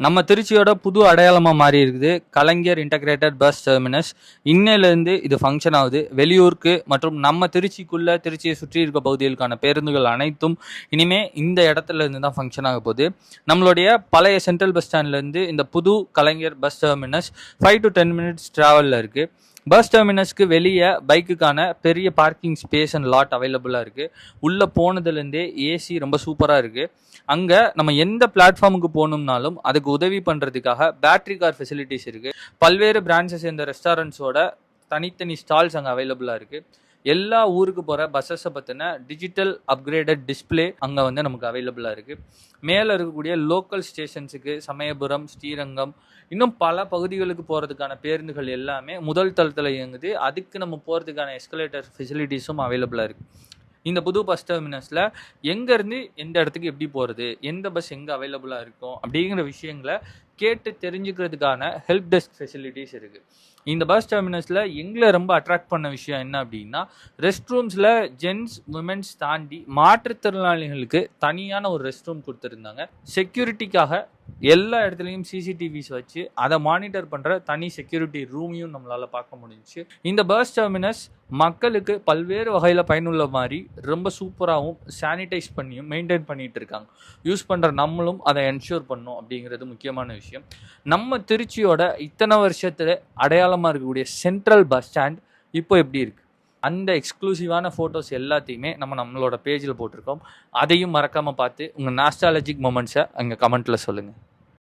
நம்ம திருச்சியோட புது அடையாளமாக மாறி இருக்குது கலைஞர் இன்டகிரேட்டட் பஸ் டெர்மினஸ். இன்னையிலேருந்து இது ஃபங்க்ஷன் ஆகுது. வெளியூருக்கு மற்றும் நம்ம திருச்சியை சுற்றி இருக்க பகுதிகளுக்கான பேருந்துகள் அனைத்தும் இனிமே இந்த இடத்துல இருந்து தான் ஃபங்க்ஷன் ஆக போகுது. நம்மளுடைய பழைய சென்ட்ரல் பஸ் ஸ்டாண்ட்லேருந்து இந்த புது கலைஞர் பஸ் டெர்மினஸ் 5 to 10 minutes ட்ராவலில் இருக்குது. பஸ் டெர்மினஸ்க்கு வெளியே பைக்குக்கான பெரிய பார்க்கிங் ஸ்பேஸ் அண்ட் லாட் அவைலபிளாக இருக்குது. உள்ளே போனதுலேருந்தே ஏசி ரொம்ப சூப்பராக இருக்குது. அங்கே நம்ம எந்த பிளாட்ஃபார்முக்கு போகணும்னாலும் அதுக்கு உதவி பண்ணுறதுக்காக பேட்ரி கார் ஃபெசிலிட்டிஸ் இருக்குது. பல்வேறு பிரான்ச்சை சேர்ந்த ரெஸ்டாரண்ட்ஸோட தனித்தனி ஸ்டால்ஸ் அங்கே அவைலபிளாக இருக்குது. எல்லா ஊருக்கு போகிற பஸ்ஸஸை பற்றின டிஜிட்டல் அப்கிரேடட் டிஸ்பிளே அங்கே நமக்கு அவைலபிளாக இருக்குது. மேலே இருக்கக்கூடிய லோக்கல் ஸ்டேஷன்ஸுக்கு சமயபுரம், ஸ்ரீரங்கம், இன்னும் பல பகுதிகளுக்கு போகிறதுக்கான பேருந்துகள் எல்லாமே முதல் தளத்தில் இயங்குது. அதுக்கு நம்ம போகிறதுக்கான எஸ்கலேட்டர் ஃபெசிலிட்டிஸும் அவைலபிளாக இருக்குது. இந்த புது பஸ் டெர்மினஸில் எங்கேருந்து எந்த இடத்துக்கு எப்படி போகிறது, எந்த பஸ் எங்கே அவைலபிளாக இருக்கும் அப்படிங்கிற விஷயங்களை கேட்டு தெரிஞ்சுக்கிறதுக்கான ஹெல்ப் டெஸ்க் ஃபெசிலிட்டிஸ் இருக்குது. இந்த பஸ் டெர்மினஸில் எங்களை ரொம்ப அட்ராக்ட் பண்ண விஷயம் என்ன அப்படின்னா, ரெஸ்ட் ரூம்ஸில் ஜென்ஸ் உமன்ஸ் தாண்டி மாற்றுத்திறனாளிகளுக்கு தனியான ஒரு ரெஸ்ட் ரூம் கொடுத்துருந்தாங்க. செக்யூரிட்டிக்காக எல்லா இடத்துலையும் சிசிடிவிஸ் வச்சு அதை மானிட்டர் பண்ணுற தனி செக்யூரிட்டி ரூமையும் நம்மளால் பார்க்க முடிஞ்சிச்சு. இந்த பஸ் டெர்மினஸ் மக்களுக்கு பல்வேறு வகையில் பயனுள்ள மாதிரி ரொம்ப சூப்பராகவும் சானிடைஸ் பண்ணியும் மெயின்டைன் பண்ணிகிட்டு இருக்காங்க. யூஸ் பண்ணுற நம்மளும் அதை என்ஷூர் பண்ணணும் அப்படிங்கிறது முக்கியமான விஷயம். நம்ம திருச்சியோட இத்தனை வருஷத்தில் அடையாளமாக இருக்கக்கூடிய சென்ட்ரல் பஸ் ஸ்டாண்ட் இப்போ எப்படி இருக்குது, அந்த எக்ஸ்க்ளூசிவான ஃபோட்டோஸ் எல்லாத்தையுமே நம்மளோட பேஜில் போட்டிருக்கோம். அதையும் மறக்காமல் பார்த்து உங்கள் நாஸ்டாலஜிக் மொமெண்ட்ஸை அங்கே கமெண்ட்டில் சொல்லுங்கள்.